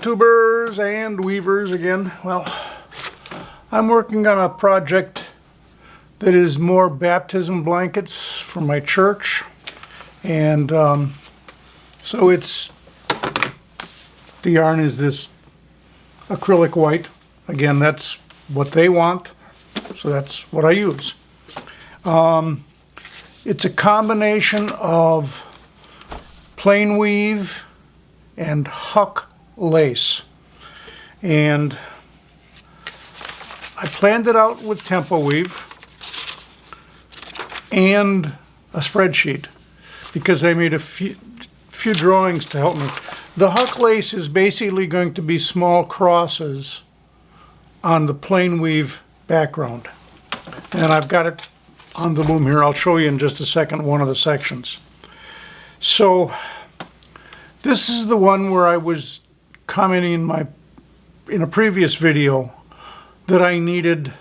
tubers and weavers again. Well, I'm working on a project that is more baptism blankets for my church, and so the yarn is this acrylic white. Again, that's what they want, so that's what I use. It's a combination of plain weave and Huck lace, and I planned it out with TempoWeave and a spreadsheet because I made a few drawings to help me. The Huck lace is basically going to be small crosses on the plain weave background, and I've got it on the loom here. I'll show you in just a second one of the sections. So this is the one where I was commenting in a previous video that I needed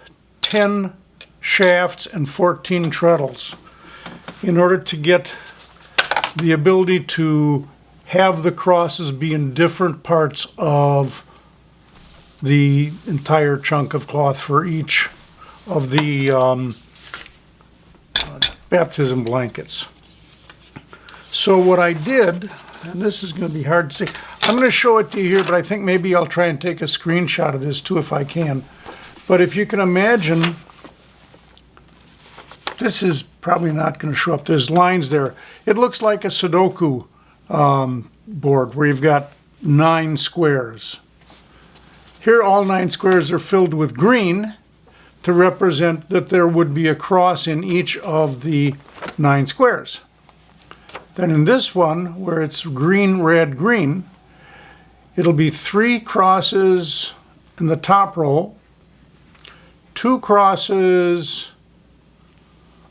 10 shafts and 14 treadles in order to get the ability to have the crosses be in different parts of the entire chunk of cloth for each of the baptism blankets. So what I did, and this is going to be hard to see, I'm going to show it to you here, but I think maybe I'll try and take a screenshot of this too if I can. But if you can imagine, this is probably not going to show up. There's lines there. It looks like a Sudoku board where you've got 9 squares. Here all 9 squares are filled with green to represent that there would be a cross in each of the 9 squares. Then in this one, where it's green, red, green, it'll be 3 crosses in the top row, 2 crosses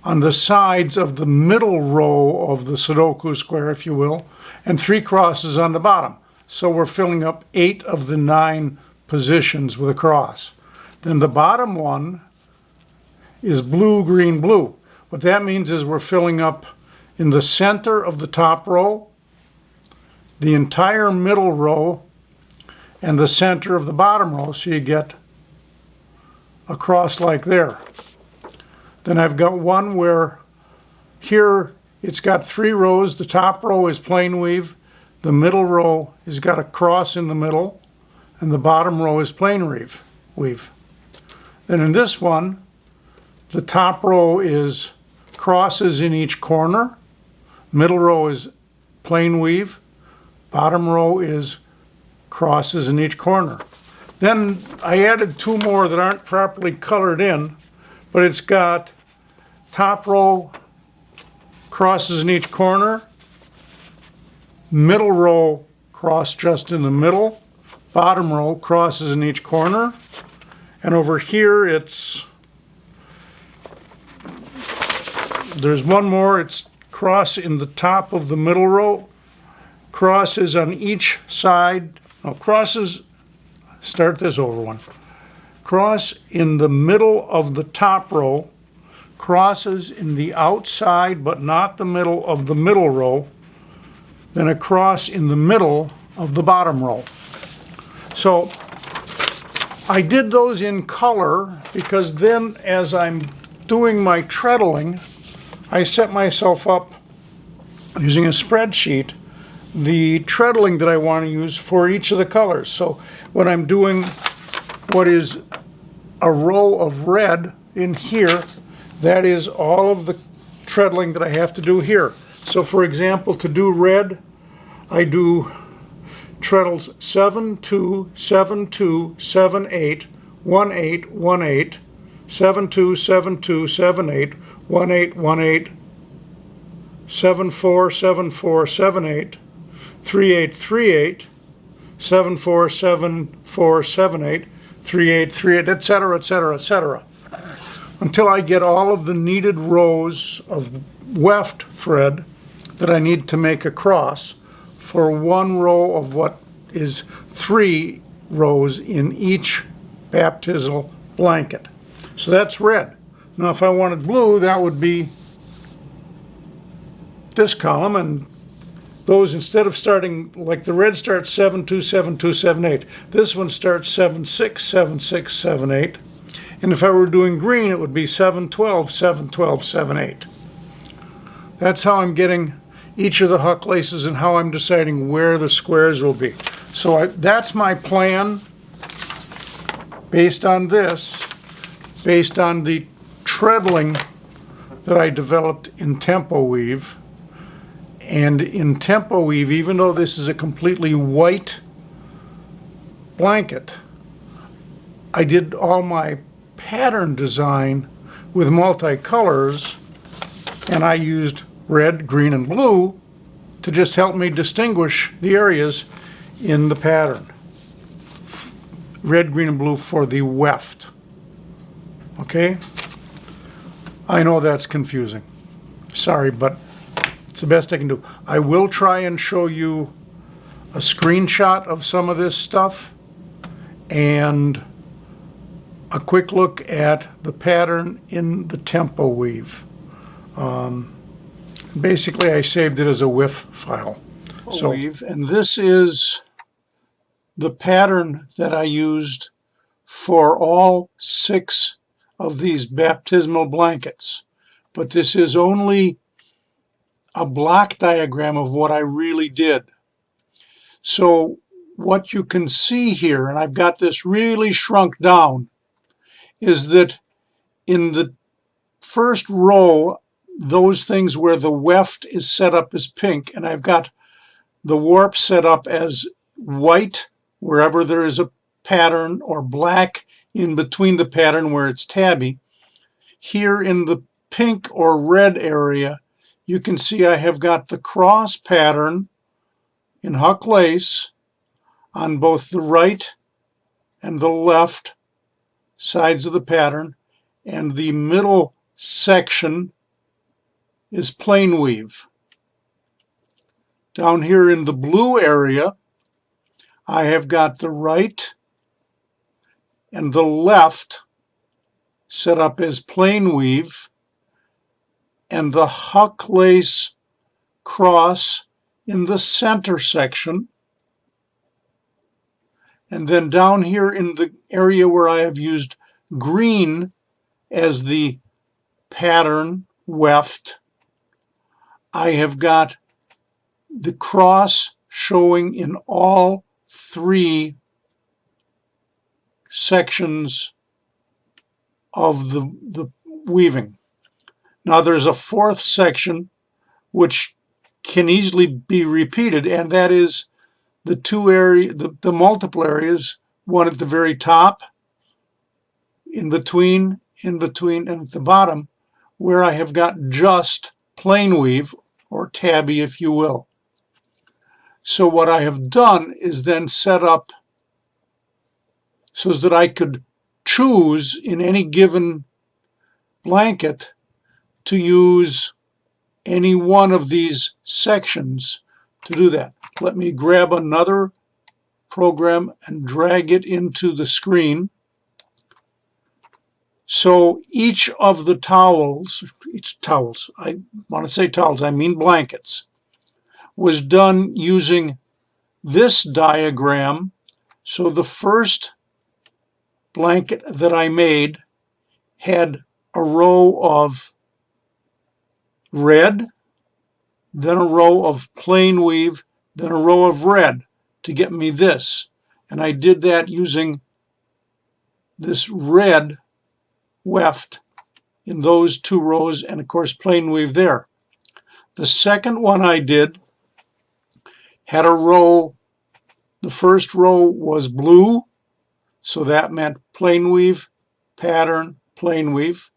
on the sides of the middle row of the Sudoku square, if you will, and 3 crosses on the bottom. So we're filling up 8 of the 9 positions with a cross. Then the bottom one is blue, green, blue. What that means is we're filling up in the center of the top row, the entire middle row, and the center of the bottom row, so you get a cross like there. Then I've got one where here it's got 3 rows. The top row is plain weave, the middle row has got a cross in the middle, and the bottom row is plain weave. Then in this one, the top row is crosses in each corner, middle row is plain weave, bottom row is crosses in each corner. Then I added 2 more that aren't properly colored in, but it's got top row crosses in each corner, middle row cross just in the middle, bottom row crosses in each corner, and over here there's one more, it's cross in the top of the middle row, crosses on each side, start this over one. Cross in the middle of the top row, crosses in the outside but not the middle of the middle row, then a cross in the middle of the bottom row. So I did those in color because then as I'm doing my treadling, I set myself up using a spreadsheet the treadling that I want to use for each of the colors. So when I'm doing what is a row of red in here, that is all of the treadling that I have to do here. So for example, to do red, I do treadles 7, 2, 7, 2, 7, 8, 1, 8, 1, 8, 7, 2, 7, 2, 7, 8, 1, 8, 1, 8, 7, 4, 7, 4, 7, 8, 3, 8, 3, 8, 7, 4, 7, 4, 7, 8, 3, 8, 3, 8, etc., etc., etc., until I get all of the needed rows of weft thread that I need to make a cross for one row of what is 3 rows in each baptismal blanket. So that's red. Now if I wanted blue, that would be this column, and those, instead of starting, like the red starts 7, 2, 7, 2, 7, 8. This one starts 7, 6, 7, 6, 7, 8. And if I were doing green, it would be 7, 12, 7, 12, 7, 8. That's how I'm getting each of the Huck laces and how I'm deciding where the squares will be. So that's my plan based on this, based on the treadling that I developed in TempoWeave. And in TempoWeave, even though this is a completely white blanket, I did all my pattern design with multicolors, and I used red, green, and blue to just help me distinguish the areas in the pattern. Red, green, and blue for the weft. Okay? I know that's confusing. Sorry, but it's the best I can do. I will try and show you a screenshot of some of this stuff and a quick look at the pattern in the TempoWeave. Basically, I saved it as a WIF file. So, and this is the pattern that I used for all 6 of these baptismal blankets. But this is only a block diagram of what I really did. So what you can see here, and I've got this really shrunk down, is that in the first row, those things where the weft is set up as pink, and I've got the warp set up as white wherever there is a pattern, or black in between the pattern where it's tabby. Here in the pink or red area, you can see I have got the cross pattern in Huck lace on both the right and the left sides of the pattern, and the middle section is plain weave. Down here in the blue area, I have got the right and the left set up as plain weave, and the Huck lace cross in the center section. And then down here in the area where I have used green as the pattern weft, I have got the cross showing in all 3 sections of the weaving. Now there's a 4th section which can easily be repeated, and that is the the multiple areas, one at the very top, in between, and at the bottom, where I have got just plain weave, or tabby if you will. So what I have done is then set up so that I could choose in any given blanket to use any one of these sections to do that. Let me grab another program and drag it into the screen. So each of the towels, I want to say towels, I mean blankets, was done using this diagram. So the first blanket that I made had a row of red, then a row of plain weave, then a row of red to get me this. And I did that using this red weft in those 2 rows, and of course plain weave there. The second one I did had a row, the first row was blue, so that meant plain weave, pattern, plain weave.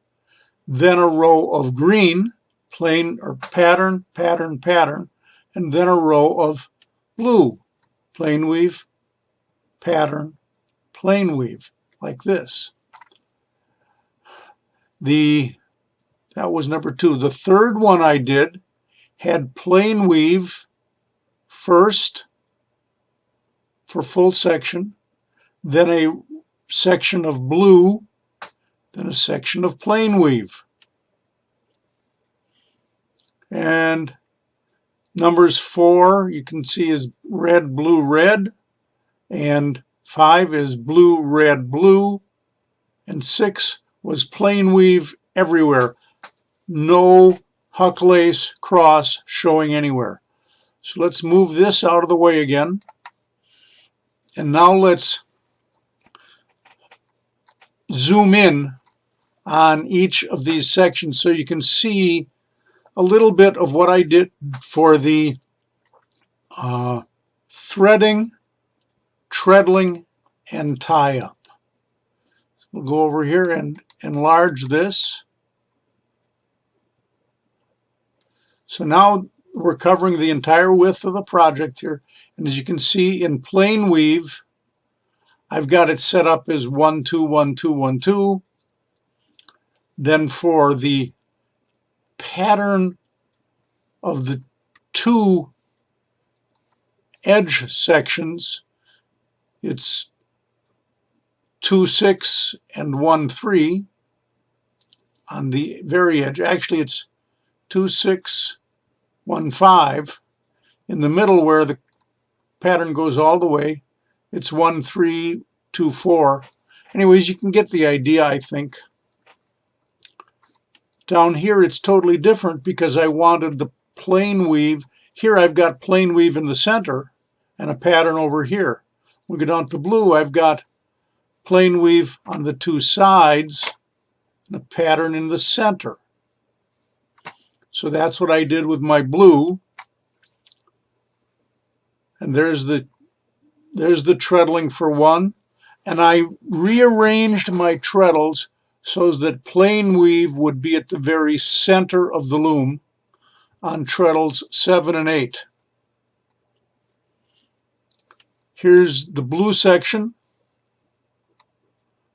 Then a row of green, plain or pattern, pattern, pattern, and then a row of blue, plain weave, pattern, plain weave, like this. That was number 2. The third one I did had plain weave first for full section, then a section of blue, then a section of plain weave. And Numbers 4 you can see is red, blue, red, and 5 is blue, red, blue, and 6 was plain weave everywhere. No Huck lace cross showing anywhere. So let's move this out of the way again. And now let's zoom in on each of these sections so you can see a little bit of what I did for the threading, treadling, and tie up. So we'll go over here and enlarge this. So now we're covering the entire width of the project here. And as you can see in plain weave, I've got it set up as 1, 2, 1, 2, 1, 2. Then for the pattern of the 2 edge sections, it's 2, 6 and 1, 3 on the very edge. Actually, it's 2, 6, 1, 5. In the middle where the pattern goes all the way, it's 1, 3, 2, 4. Anyways, you can get the idea, I think. Down here, it's totally different because I wanted the plain weave. Here, I've got plain weave in the center and a pattern over here. We go down to blue, I've got plain weave on the 2 sides and a pattern in the center. So that's what I did with my blue. And there's the treadling for 1. And I rearranged my treadles so that plain weave would be at the very center of the loom on treadles 7 and 8. Here's the blue section.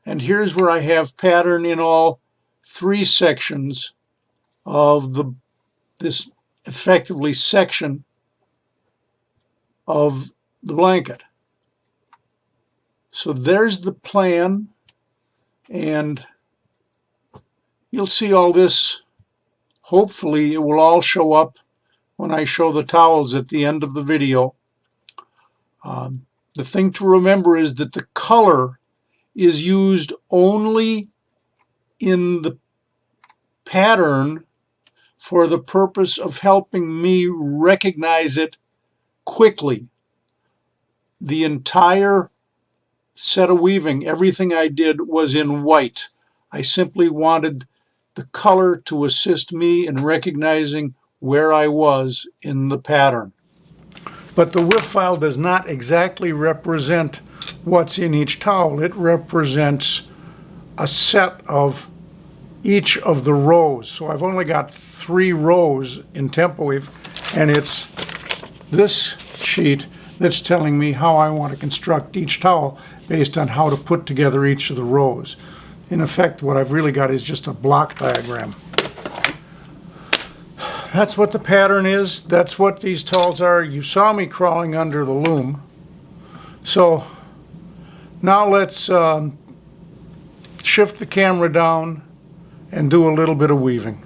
And here's where I have pattern in all 3 sections of this effectively section of the blanket. So there's the plan, and you'll see all this. Hopefully it will all show up when I show the towels at the end of the video. The thing to remember is that the color is used only in the pattern for the purpose of helping me recognize it quickly. The entire set of weaving, everything I did was in white. I simply wanted the color to assist me in recognizing where I was in the pattern. But the width file does not exactly represent what's in each towel. It represents a set of each of the rows. So I've only got 3 rows in TempoWeave, and it's this sheet that's telling me how I want to construct each towel based on how to put together each of the rows. In effect, what I've really got is just a block diagram. That's what the pattern is. That's what these towels are. You saw me crawling under the loom. So now let's shift the camera down and do a little bit of weaving.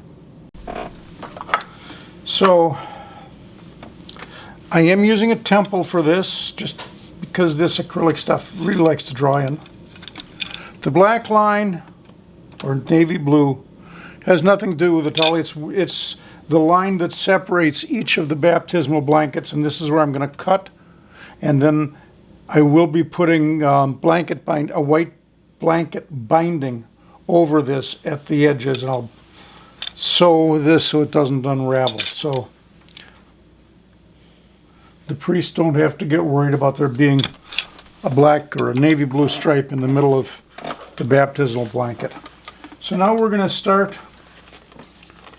So I am using a temple for this, just because this acrylic stuff really likes to draw in. The black line, or navy blue, has nothing to do with the towel. It's the line that separates each of the baptismal blankets, and this is where I'm going to cut. And then I will be putting a white blanket binding over this at the edges, and I'll sew this so it doesn't unravel. So the priests don't have to get worried about there being a black or a navy blue stripe in the middle of the baptismal blanket. So now we're going to start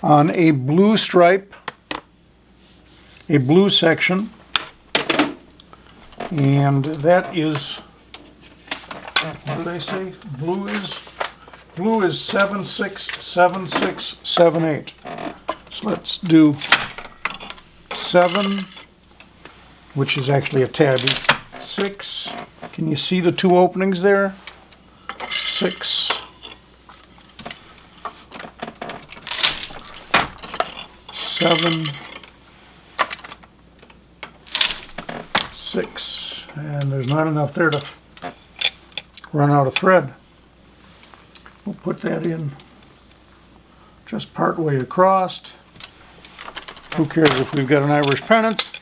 on a blue stripe, a blue section, and that is, what did I say? Blue is 7, 6, 7, 6, 7, 8. So let's do 7, which is actually a tabby. 6, can you see the 2 openings there? 6, 7, 6, and there's not enough there to run out of thread. We'll put that in just part way across. Who cares if we've got an Irish pennant?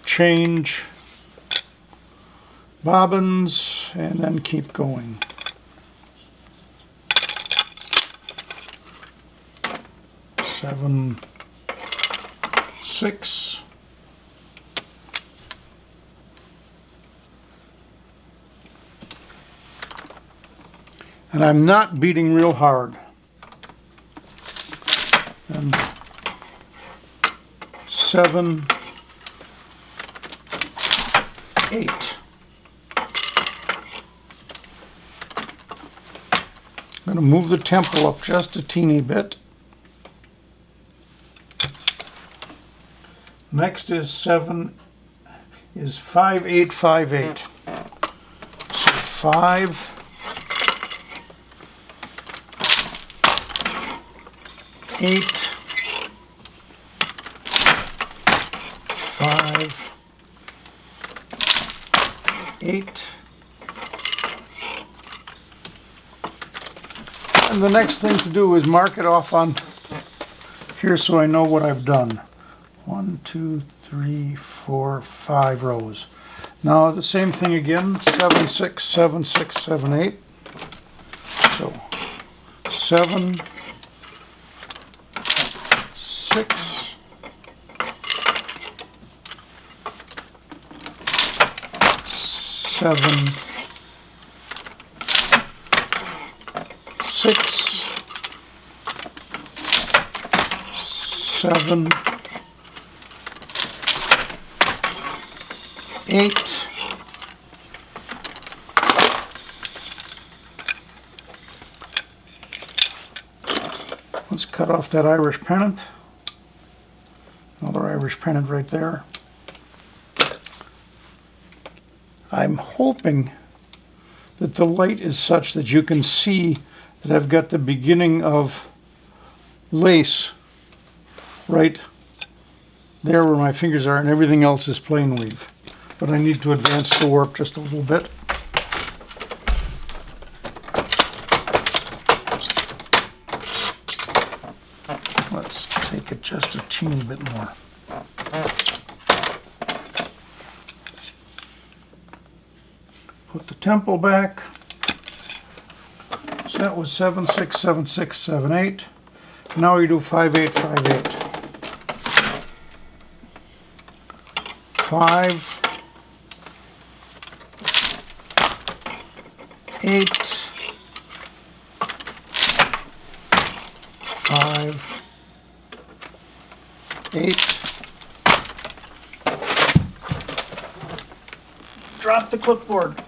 Change bobbins and then keep going. Seven, 6. And I'm not beating real hard. And 7, 8. I'm going to move the tempo up just a teeny bit. Next is 5, 8, 5, 8. So 5, 8, 5, 8. And the next thing to do is mark it off on here so I know what I've done. 1, 2, 3, 4, 5 rows. Now the same thing again, 7, 6, 7, 6, 7, 8. So 7, 6, 7, 6, 7, 8, 'Let's cut off that Irish pennant. Another Irish pennant right there. I'm hoping that the light is such that you can see that I've got the beginning of lace right there where my fingers are, and everything else is plain weave. But I need to advance the warp just a little bit. Let's take it just a teeny bit more. Put the tempo back. So that was 7, 6, 7, 6, 7, 8. Now we do 5, 8, 5, 8. 5, 8, 5, 8. Drop the clipboard.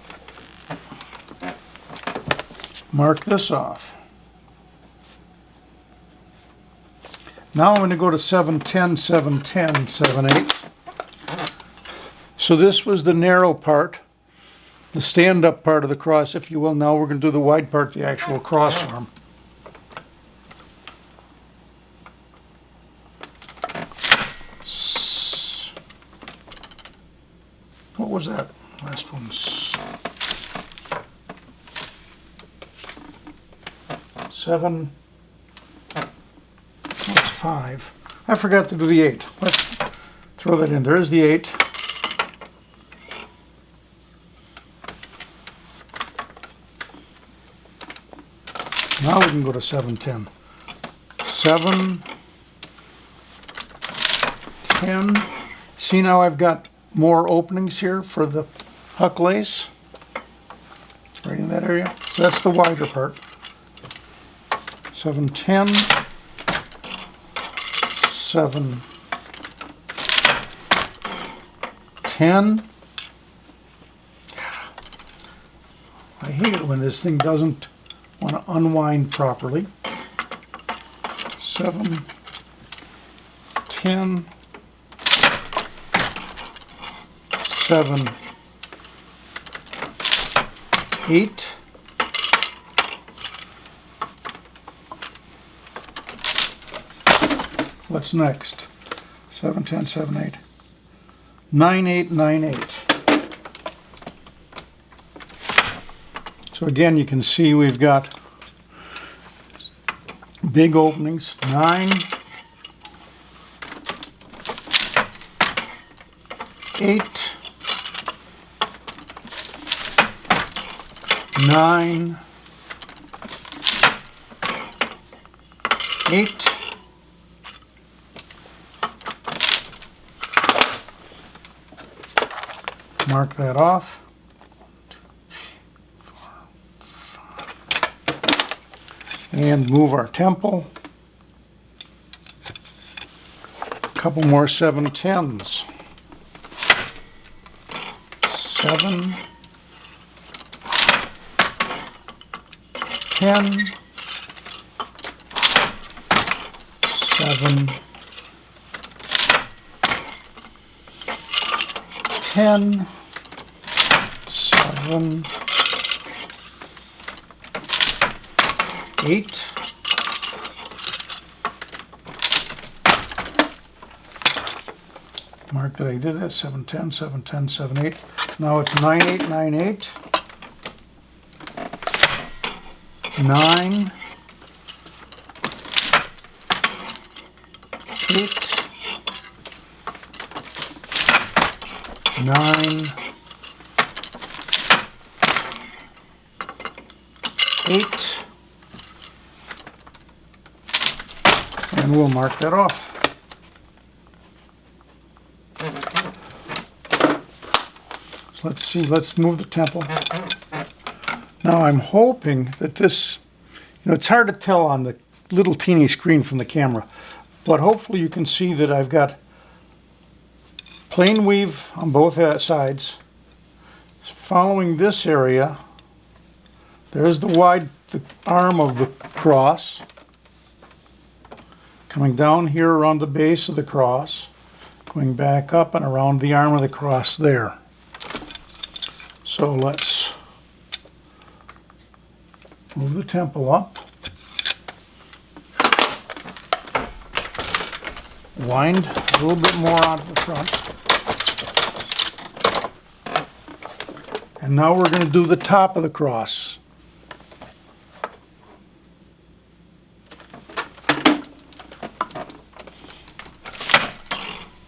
Mark this off. Now I'm going to go to 7, 10, 7, 10, 7, 8. So this was the narrow part, the stand-up part of the cross, if you will. Now we're going to do the wide part, the actual cross arm. What was that last one? 7. That's 5. I forgot to do the 8. Let's throw that in. There's the 8. Now we can go to 7, 10. 7, 10. See, now I've got more openings here for the Huck lace. Right in that area. So that's the wider part. 7, 10. 7, 10. I hate it when this thing doesn't want to unwind properly. 7, 10, 7, 8. What's next? 7, 10, 7, 8. 9898. So again, you can see we've got big openings, 9, 8, 9, 8, 8. Mark that off. And move our tempo. A couple more 7/10s. 7, 10, 7, 10, 7, 8, mark that I did that, 7/10, 7/10, 7/8. Now it's 9898, 9, 8, 9, 8, and we'll mark that off. So let's see, let's move the tempo. Now I'm hoping that this, it's hard to tell on the little teeny screen from the camera, but hopefully you can see that I've got plain weave on both sides. Following this area, there's the arm of the cross. Coming down here around the base of the cross, going back up and around the arm of the cross there. So let's move the tempo up. Wind a little bit more onto the front. And now we're going to do the top of the cross.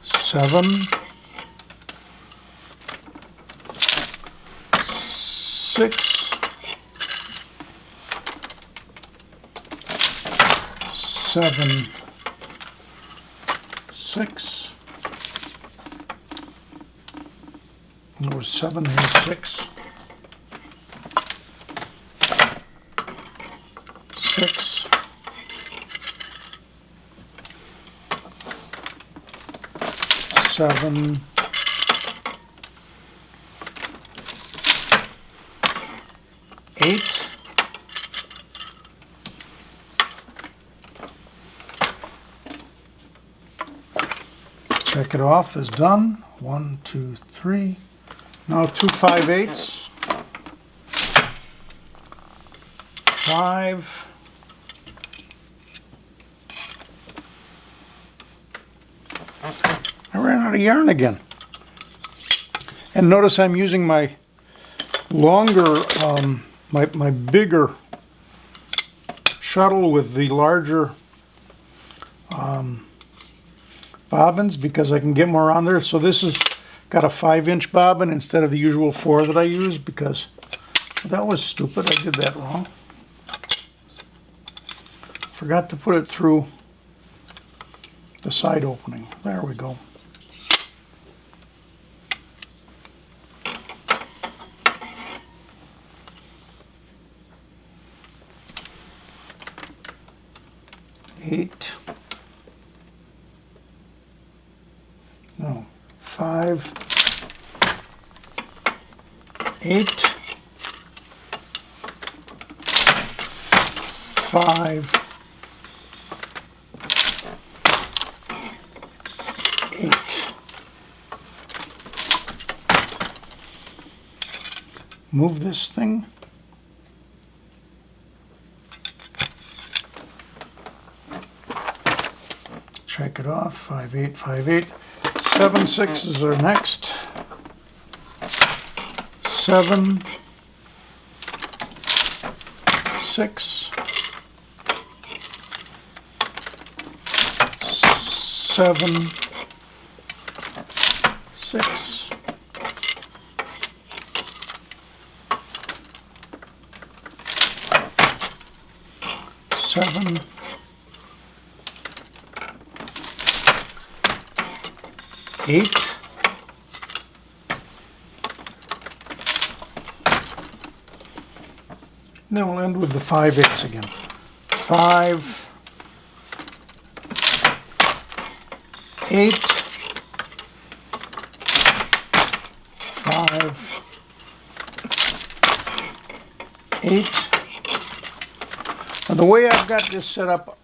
Seven, 6, 7, 6. There was 7 and 6. 6. 7. 8. Check it off as done. 1, 2, 3. Now 2 5/8. 5. I ran out of yarn again. And notice I'm using my longer, my bigger shuttle with the larger bobbins because I can get more on there. So this has got a 5-inch bobbin instead of the usual 4 that I use because that was stupid. I did that wrong. Forgot to put it through the side opening. There we go. Eight. No. 5. 8. 5. 8. Move this thing. Check it off. 5, 8, 5, 8. 7/6 are next. 7, 6, 7, 6, 7, 8, and then we'll end with the 5/8 again. 5, 8, 5, 8. Now the way I've got this set up,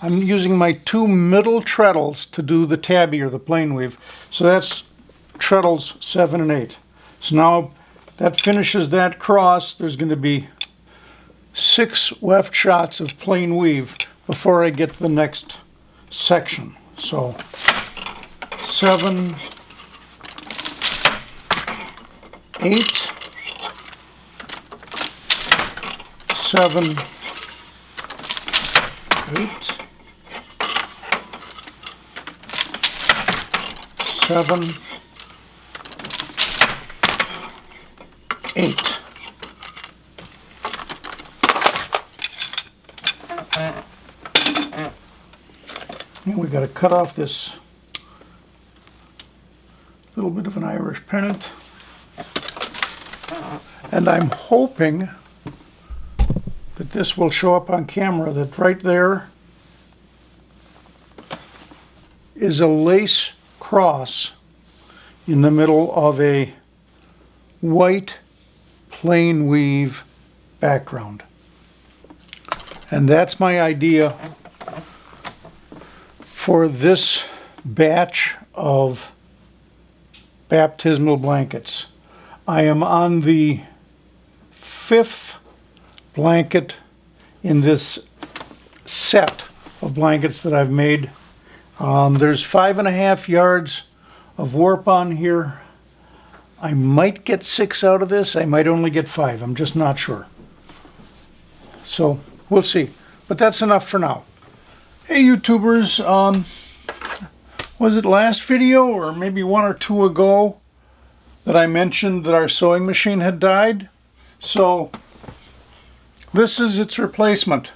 I'm using my 2 middle treadles to do the tabby or the plain weave. So that's treadles 7 and 8. So now that finishes that cross. There's going to be 6 weft shots of plain weave before I get to the next section. So 7, 8, 7, 8, 7, 8. And we got to cut off this little bit of an Irish pennant. And I'm hoping that this will show up on camera, that right there is a lace cross in the middle of a white plain weave background. And that's my idea for this batch of baptismal blankets. I am on the 5th blanket in this set of blankets that I've made. There's 5.5 yards of warp on here. I might get 6 out of this. I might only get 5. I'm just not sure. So we'll see. But that's enough for now. Hey YouTubers, was it last video or maybe 1 or 2 ago that I mentioned that our sewing machine had died? So this is its replacement.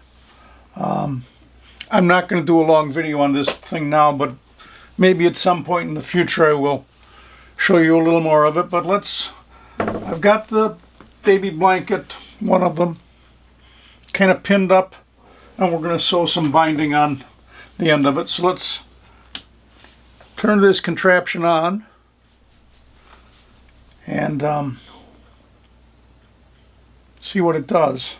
I'm not going to do a long video on this thing now, but maybe at some point in the future I will show you a little more of it. But I've got the baby blanket, one of them, kind of pinned up, and we're going to sew some binding on the end of it. So let's turn this contraption on and see what it does.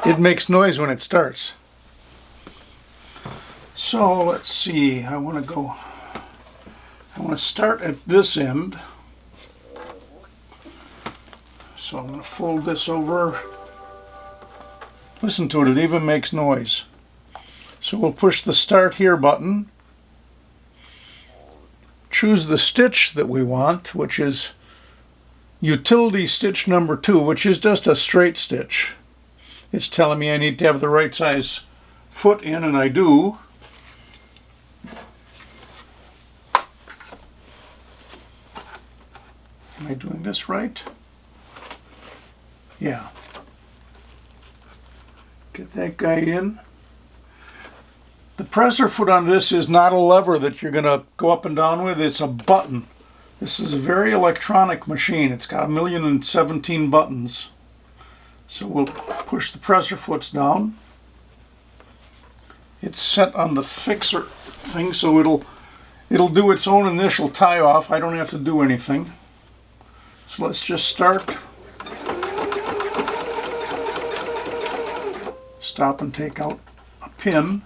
It makes noise when it starts. So let's see, I want to start at this end. So I'm going to fold this over. Listen to it, it even makes noise. So we'll push the start here button. Choose the stitch that we want, which is utility stitch number 2, which is just a straight stitch. It's telling me I need to have the right size foot in, and I do. Am I doing this right? Yeah. Get that guy in. The presser foot on this is not a lever that you're going to go up and down with. It's a button. This is a very electronic machine. It's got 1,017 buttons. So we'll push the presser foots down. It's set on the fixer thing, so it'll do its own initial tie off. I don't have to do anything. So let's just start. Stop and take out a pin.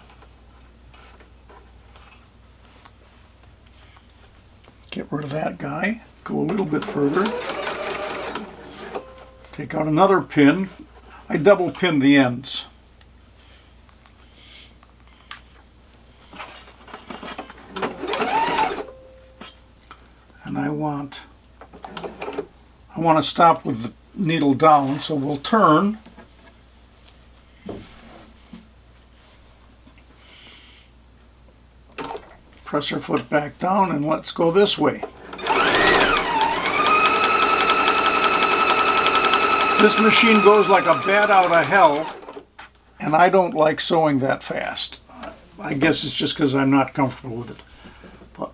Get rid of that guy. go a little bit further. Take out another pin. I double pin the ends. And I want to stop with the needle down, so we'll turn. Press our foot back down and let's go this way. This machine goes like a bat out of hell, and I don't like sewing that fast. I guess it's just because I'm not comfortable with it. But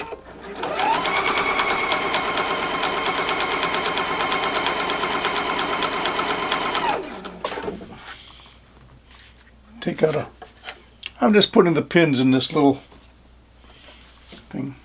take out a... I'm just putting the pins in this little thing.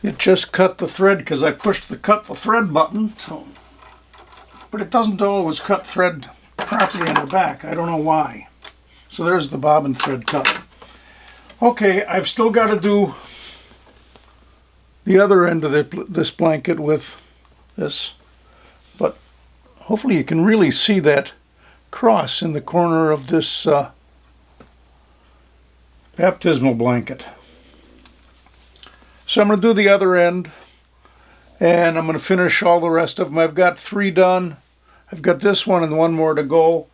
It just cut the thread because I pushed the cut the thread button, so, but it doesn't always cut thread properly in the back. I don't know why. So there's the bobbin thread cut. Okay, I've still got to do the other end of this blanket with this, but hopefully you can really see that cross in the corner of this baptismal blanket. So I'm going to do the other end, and I'm going to finish all the rest of them. I've got 3 done. I've got this one and 1 more to go.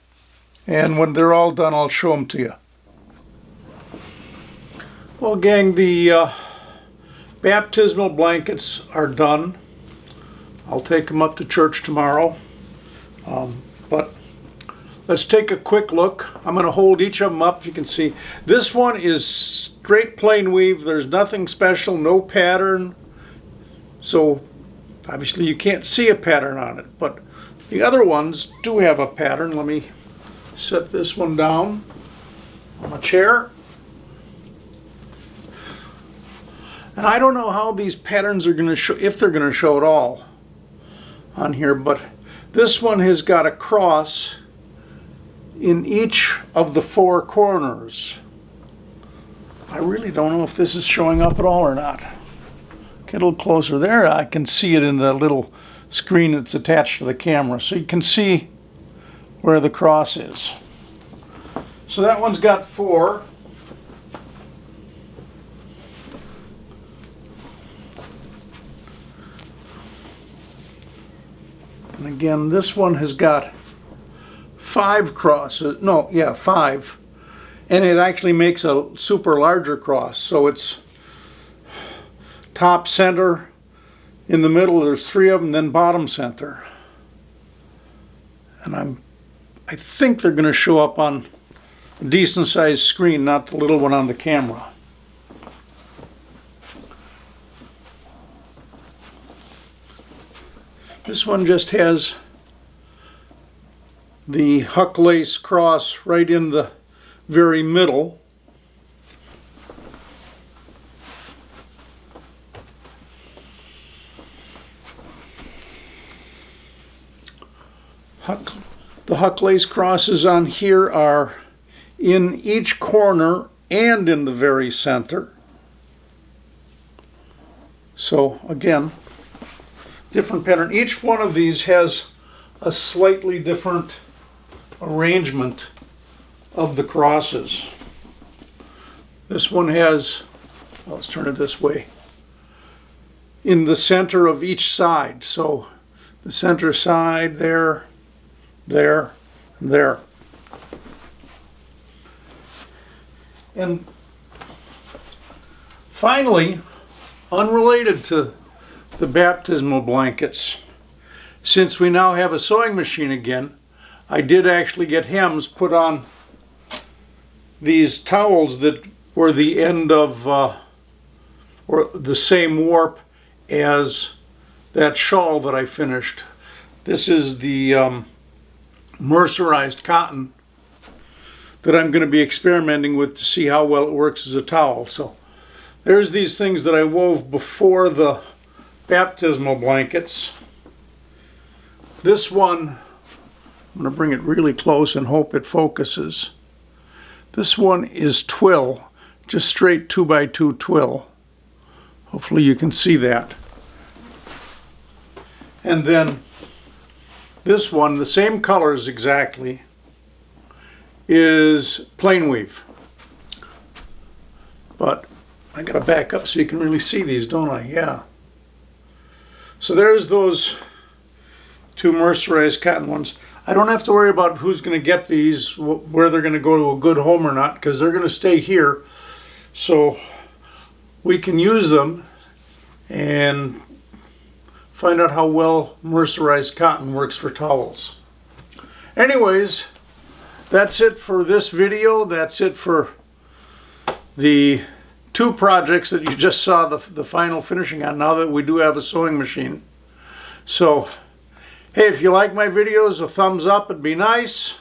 And when they're all done, I'll show them to you. Well, gang, the baptismal blankets are done. I'll take them up to church tomorrow. But let's take a quick look. I'm going to hold each of them up. You can see this one is straight plain weave. There's nothing special, no pattern. So obviously you can't see a pattern on it, but the other ones do have a pattern. Let me set this one down on a chair. And I don't know how these patterns are going to show, if they're going to show at all on here, but this one has got a cross in each of the 4 corners. I really don't know if this is showing up at all or not. Get a little closer there. I can see it in the little screen that's attached to the camera, so you can see where the cross is. So that one's got 4. And again, this one has got 5 crosses. No, yeah, 5. And it actually makes a super larger cross. So it's top, center, in the middle there's 3 of them, then bottom, center. And I think they're going to show up on a decent sized screen, not the little one on the camera. This one just has the Huck lace cross right in the very middle. The Huck lace crosses on here are in each corner and in the very center. So again, different pattern. Each one of these has a slightly different arrangement of the crosses. This one has, let's turn it this way, in the center of each side. So the center side there, there, and there. And finally, unrelated to the baptismal blankets, since we now have a sewing machine again, I did actually get hems put on these towels that were the end of, or the same warp as that shawl that I finished. This is the mercerized cotton that I'm going to be experimenting with to see how well it works as a towel. So there's these things that I wove before the baptismal blankets. This one, I'm going to bring it really close and hope it focuses. This one is twill, just straight 2x2 twill. Hopefully you can see that. And then this one, the same colors exactly, is plain weave. But I gotta back up so you can really see these, don't I? Yeah. So there's those two mercerized cotton ones. I don't have to worry about who's going to get these, where they're going to go to a good home or not, because they're going to stay here. So we can use them and find out how well mercerized cotton works for towels. Anyways, that's it for this video. That's it for the two projects that you just saw the final finishing on, now that we do have a sewing machine. So hey, if you like my videos, a thumbs up would be nice.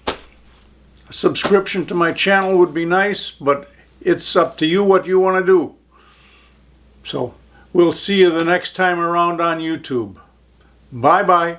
A subscription to my channel would be nice, but it's up to you what you want to do. So we'll see you the next time around on YouTube. Bye-bye.